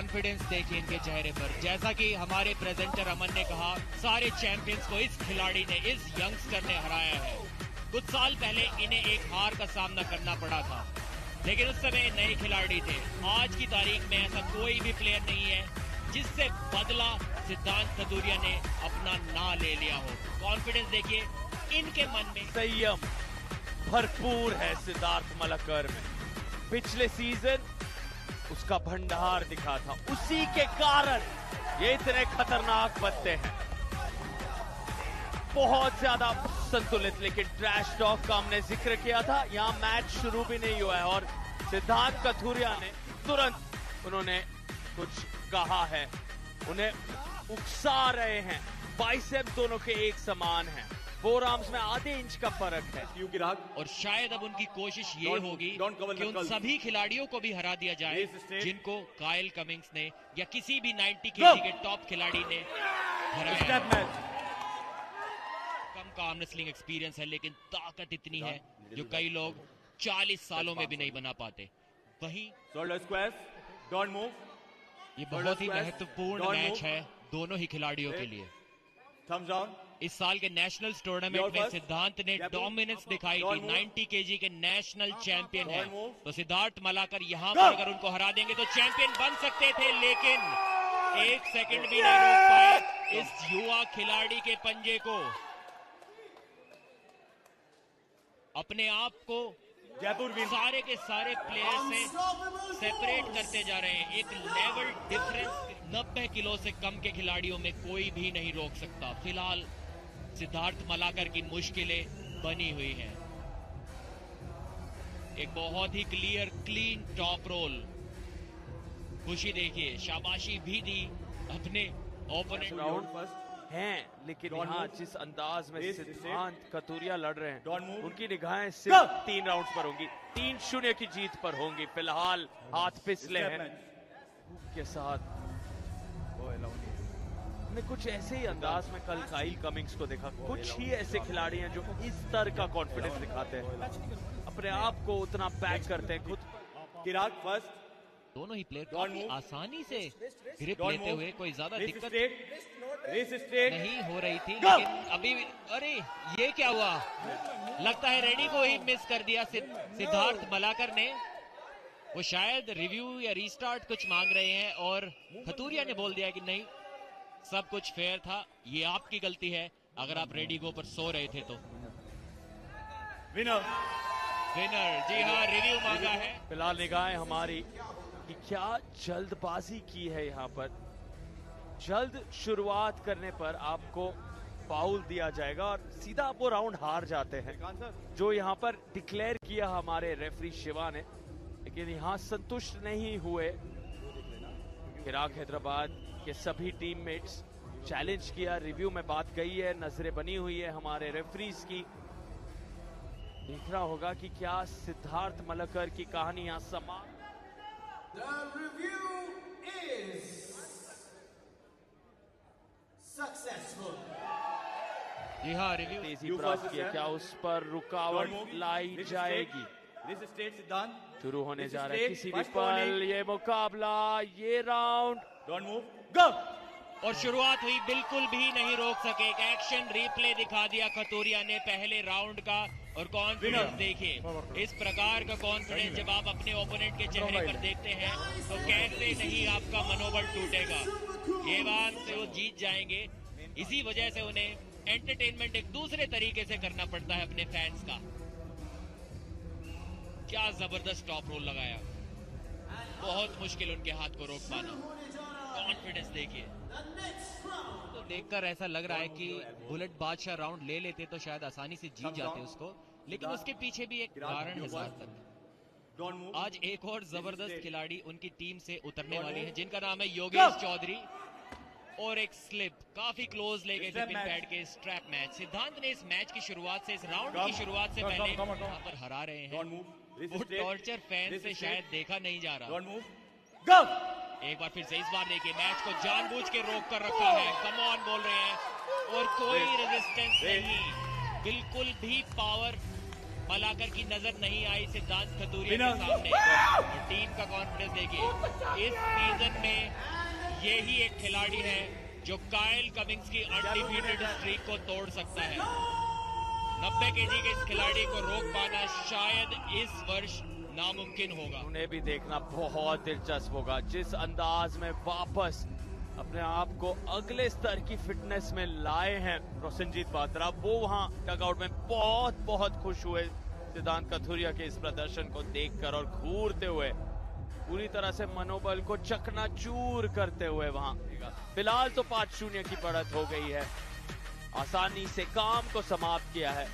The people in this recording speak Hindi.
कॉन्फिडेंस देखिए इनके चेहरे पर। जैसा कि हमारे प्रेजेंटर अमन ने कहा, सारे चैंपियंस को इस खिलाड़ी ने, इस यंगस्टर ने हराया है। कुछ साल पहले इन्हें एक हार का सामना करना पड़ा था, लेकिन उस समय नए खिलाड़ी थे। आज की तारीख में ऐसा कोई भी प्लेयर नहीं है जिससे बदला सिद्धांत कतूरिया ने अपना ना ले लिया हो। कॉन्फिडेंस देखिए इनके मन में। संयम भरपूर है सिद्धार्थ मलकर में। पिछले सीजन उसका भंडार दिखा था, उसी के कारण ये इतने खतरनाक बनते हैं। बहुत ज्यादा संतुलित, लेकिन ट्रैश टॉक का हमने जिक्र किया था, यहाँ मैच शुरू भी नहीं हुआ है और सिद्धार्थ कतूरिया ने तुरंत उन्होंने कुछ कहा है, उन्हें उकसा रहे हैं। बाइसेप दोनों के एक समान हैं, फोर आर्म्स में आधे इंच का फर्क है। और शायद अब उनकी कोशिश ये होगी कि उन सभी खिलाड़ियों को भी हरा दिया जाए जिनको काइल कमिंग्स ने या किसी भी 90 केजी के टॉप खिलाड़ी ने हराया। कम का आर्म रेसलिंग एक्सपीरियंस है, लेकिन ताकत इतनी है जो कई लोग 40 सालों में भी नहीं बना पाते। वहीं ये बहुत ही महत्वपूर्ण मैच है दोनों ही खिलाड़ियों के लिए। इस साल के नेशनल्स टूर्नामेंट में सिद्धांत ने डोमिनेंस दिखाई थी, 90 केजी के नेशनल चैंपियन है। तो सिद्धार्थ मलाकर यहाँ पर अगर उनको हरा देंगे तो चैंपियन बन सकते थे, लेकिन एक सेकंड भी नहीं रोक पाए इस युवा खिलाड़ी के पंजे को। अपने आप को सारे के सारे प्लेयर से सेपरेट करते जा रहे हैं। एक लेवल डिफरेंस 90 किलो से कम के खिलाड़ियों में कोई भी नहीं रोक सकता। फिलहाल सिद्धार्थ मलाकर की मुश्किलें बनी हुई हैं। एक बहुत ही क्लियर क्लीन टॉप रोल। खुशी देखिए, शाबाशी भी दी अपने ओपोनेंट राउंड हैं, लेकिन यहाँ जिस अंदाज में सिद्धांत कतूरिया लड़ रहे हैं, उनकी निगाहें सिर्फ 3 राउंड्स पर होंगी, 3-0 की जीत पर होंगी। फिलहाल हाथ फिसले हैं के साथ। हमने कुछ ऐसे ही अंदाज में कल काइल कमिंग्स को देखा। कुछ ही ऐसे खिलाड़ी हैं जो इस तरह का कॉन्फिडेंस दिखाते हैं, अपने आप को उतना बैक करते हैं खुद। दोनों ही प्लेयर काफी आसानी से ग्रिप लेते हुए, कोई ज्यादा दिक्कत नहीं हो रही थी। लेकिन अभी अरे ये क्या हुआ, लगता है रेडी को ही मिस कर दिया सिद्धार्थ मलाकर ने। वो शायद रिव्यू या रीस्टार्ट कुछ मांग रहे हैं और कतूरिया ने बोल दिया कि नहीं, सब कुछ फेयर था, ये आपकी गलती है अगर आप रेडी गो पर सो रहे थे तो। विनर जी हाँ, रिव्यू मांगा है। फिलहाल निगाहें हमारी कि क्या जल्दबाजी की है यहाँ पर। जल्द शुरुआत करने पर आपको फाउल दिया जाएगा और सीधा आप वो राउंड हार जाते हैं, जो यहाँ पर डिक्लेयर किया हमारे रेफरी शिवा ने। लेकिन यहाँ संतुष्ट नहीं हुए चिराग हैदराबाद के सभी टीममेट्स। चैलेंज किया, रिव्यू में बात गई है, नजरें बनी हुई है हमारे रेफरीज की। देखना होगा कि क्या सिद्धार्थ मलकर की कहानी यहाँ समाप्त। The review is successful. जी हाँ, रिव्यू तेजी प्राप्त किया, क्या उस पर रुकावट लाई जाएगी? शुरू होने जा रहा है किसी भी पल ये मुकाबला, ये राउंड। Don't move. Go. और शुरुआत हुई, बिल्कुल भी नहीं रोक सके। एक एक्शन रिप्ले दिखा दिया कतूरिया ने पहले राउंड का। और कॉन्फिडेंस देखिए, इस प्रकार का कॉन्फिडेंस जब आप अपने ओपोनेंट के चेहरे पर देखते हैं तो कैसे नहीं आपका मनोबल टूटेगा। ये बात से वो जीत जाएंगे। इसी वजह से उन्हें एंटरटेनमेंट एक दूसरे तरीके से करना पड़ता है अपने फैंस का। क्या जबरदस्त टॉप रोल लगाया, बहुत मुश्किल उनके हाथ को रोक पाना। कॉन्फिडेंस देखिए, तो देखकर ऐसा लग रहा है कि बुलेट बादशाह राउंड ले लेते तो शायद आसानी से जीत जाते उसको, लेकिन उसके पीछे भी एक कारण है साथ तक। आज एक और जबरदस्त खिलाड़ी उनकी टीम से उतरने वाले हैं, जिनका नाम है योगेश चौधरी। और एक स्लिप काफी क्लोज ले गए थे पिन पैड के स्ट्रैप मैच। सिद्धांत ने इस मैच की शुरुआत से, इस राउंड की शुरुआत से पहले यहाँ पर हरा रहे हैं। वो टॉर्चर फैन से शायद देखा नहीं जा रहा। एक बार फिर से, इस बार देखिए, मैच को जानबूझ के रोक कर रखा है, कम ऑन बोल रहे हैं। और कोई रेजिस्टेंस नहीं, बिल्कुल भी पावर मलाकर की नजर नहीं आई सिद्धांत खतूरिया के विनर। सामने। और टीम का कॉन्फिडेंस देखिए, इस सीजन में यही एक खिलाड़ी है जो काइल कमिंग्स की अनडिफीटेड स्ट्रीक को तोड़ सकता है। 90 केजी के इस खिलाड़ी को रोक पाना शायद इस वर्ष नामुमकिन होगा। उन्हें भी देखना बहुत दिलचस्प होगा, जिस अंदाज में वापस अपने आप को अगले स्तर की फिटनेस में लाए हैं रोशनजीत बात्रा। वो वहां डगआउट में बहुत खुश हुए सिद्धांत कथुरिया के इस प्रदर्शन को देखकर और घूरते हुए पूरी तरह से मनोबल को चकनाचूर करते हुए वहां। फिलहाल तो 5-0 की बढ़त हो गई है, आसानी से काम को समाप्त किया है।